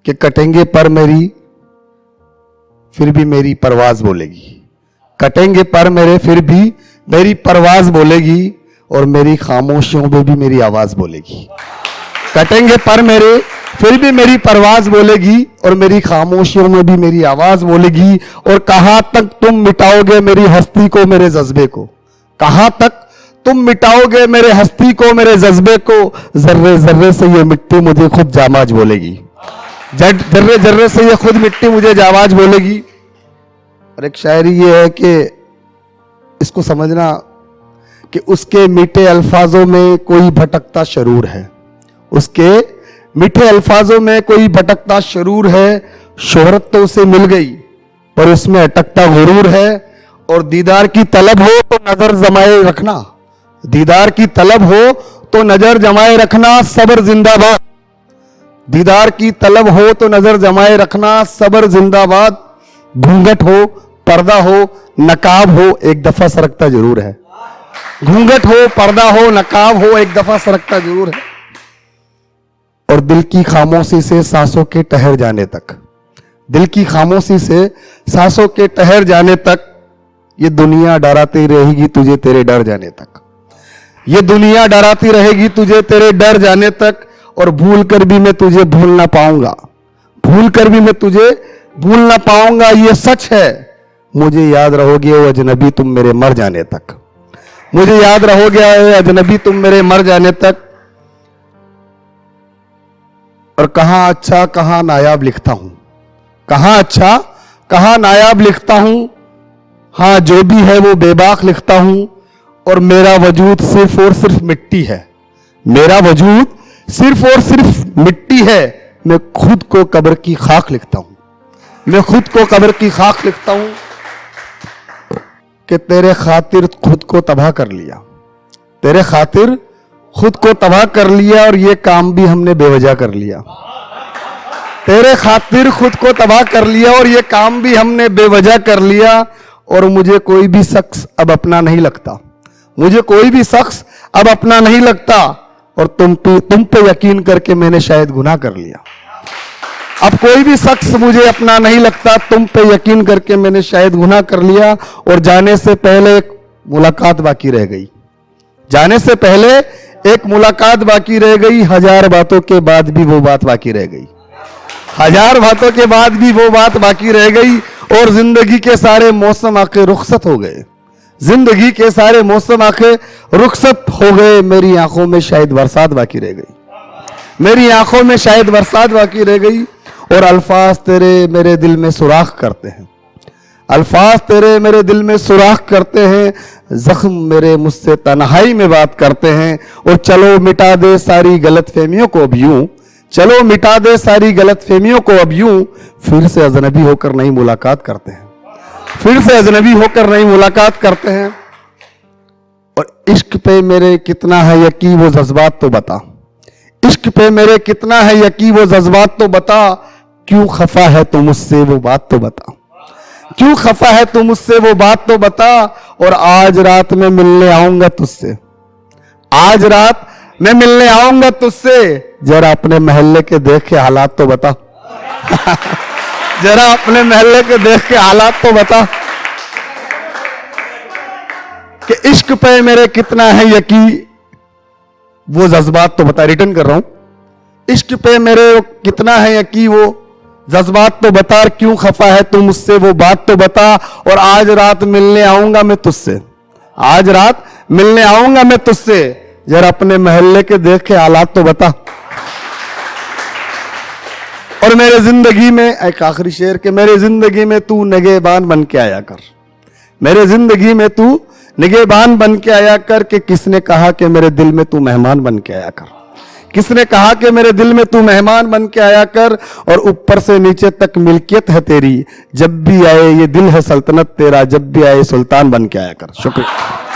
कि कटेंगे पर मेरी फिर भी मेरी परवाज बोलेगी। कटेंगे पर मेरे फिर भी मेरी परवाज बोलेगी और मेरी खामोशियों में भी मेरी आवाज बोलेगी। कटेंगे पर मेरे फिर भी मेरी परवाज बोलेगी और मेरी खामोशियों में भी मेरी आवाज बोलेगी। और कहां तक तुम मिटाओगे मेरी हस्ती को, मेरे जज्बे को? कहां तक तुम मिटाओगे मेरे हस्ती को, मेरे जज्बे को? जर्रे जर्रे से ये मिट्टी मुझे खुद जामाज बोलेगी। जर्रे जर्रे से ये खुद मिट्टी मुझे जामाज बोलेगी। और एक शायरी ये है कि इसको समझना कि उसके मीठे अल्फाजों में कोई भटकता शरूर है। उसके मीठे अल्फाजों में कोई भटकता शरूर है। शोहरत तो उसे मिल गई पर उसमें अटकता गुरूर है। और दीदार की तलब हो तो नजर जमाए रखना, दीदार की तलब हो तो नजर जमाए रखना, सब्र जिंदाबाद। दीदार की तलब हो तो नजर जमाए रखना, सब्र जिंदाबाद। घूंघट हो, पर्दा हो, नकाब हो, एक दफा सरकता जरूर है। घूंघट हो, पर्दा हो, नकाब हो, एक दफा सरकता जरूर है। और दिल की खामोशी से सांसों के ठहर जाने तक, दिल की खामोशी से सांसों के ठहर जाने तक, ये दुनिया डराती रहेगी तुझे तेरे डर जाने तक। ये दुनिया डराती रहेगी तुझे तेरे डर जाने तक। और भूल कर भी मैं तुझे भूल ना पाऊंगा, भूल कर भी मैं तुझे भूल ना पाऊंगा, ये सच है। मुझे याद रहोगे ओ अजनबी तुम मेरे मर जाने तक। मुझे याद रहोगे ओ अजनबी तुम मेरे मर जाने तक। और कहां अच्छा कहां नायाब लिखता हूं, कहां अच्छा कहां नायाब लिखता हूं। हां जो भी है वो बेबाक लिखता हूं। और मेरा वजूद सिर्फ और सिर्फ मिट्टी है, मेरा वजूद सिर्फ और सिर्फ मिट्टी है। मैं खुद को कब्र की खाक लिखता हूं, मैं खुद को कब्र की खाक लिखता हूं। कि तेरे खातिर खुद को तबाह कर लिया, तेरे खातिर खुद को तबाह कर लिया। और ये काम भी हमने बेवजह कर लिया। तेरे खातिर खुद को तबाह कर लिया और ये काम भी हमने बेवजह कर लिया। और मुझे कोई भी शख्स अब अपना नहीं लगता, मुझे कोई भी शख्स अब अपना नहीं लगता। और तुम पे यकीन करके मैंने शायद गुनाह कर लिया। अब कोई भी शख्स मुझे अपना नहीं लगता, तुम पे यकीन करके मैंने शायद गुनाह कर लिया। और जाने से पहले एक मुलाकात बाकी रह गई, जाने से पहले एक मुलाकात बाकी रह गई। हजार बातों के बाद भी वो बात बाकी रह गई, हजार बातों के बाद भी वो बात बाकी रह गई। और जिंदगी के सारे मौसम आके रुखसत हो गए, जिंदगी के सारे मौसम आके रुखसत हो गए। मेरी आंखों में शायद बरसात बाकी रह गई, मेरी आंखों में शायद बरसात बाकी रह गई। और अल्फाज तेरे मेरे दिल में सुराख करते हैं, अल्फाज तेरे मेरे दिल में सुराख करते हैं। जख्म मेरे मुझसे तन्हाई में बात करते हैं। और चलो मिटा दे सारी गलतफहमियों को अब यूं, चलो मिटा दे सारी गलतफहमियों को अब यूं। फिर से अजनबी होकर नई मुलाकात करते हैं, फिर से अजनबी होकर नई मुलाकात करते हैं। और इश्क पे मेरे कितना है यकीन वो जज्बात तो बता, इश्क पे मेरे कितना है यकीन वो जज्बात तो बता। क्यों खफा है तू मुझसे वो बात तो बता, क्यों खफा है तू मुझसे वो बात तो बता। और आज रात मैं मिलने आऊंगा तुझसे, आज रात मैं मिलने आऊंगा तुझसे। जरा अपने मोहल्ले के देख के हालात तो बता जरा अपने मोहल्ले के देख के हालात तो बता। कि इश्क पे मेरे कितना है यकीन वो जज्बात तो बता। रिटर्न कर रहा हूं, इश्क पे मेरे कितना है यकीन वो जज्बात तो बता। क्यों खफा है तू मुझसे वो बात तो बता। और आज रात मिलने आऊंगा मैं तुझसे, आज रात मिलने आऊंगा मैं तुझसे। जरा अपने मोहल्ले के देख के हालात तो बता। और मेरे जिंदगी में एक आखिरी शेर के, मेरे जिंदगी में तू निगहबान बन के आया कर, मेरे जिंदगी में तू निगहबान बन के आया कर। कि किसने कहा कि मेरे दिल में तू मेहमान बन के आया कर, किसने कहा कि मेरे दिल में तू मेहमान बन के आया कर। और ऊपर से नीचे तक मिल्कियत है तेरी, जब भी आए ये दिल है सल्तनत तेरा, जब भी आए सुल्तान बन के आया कर। शुक्रिया।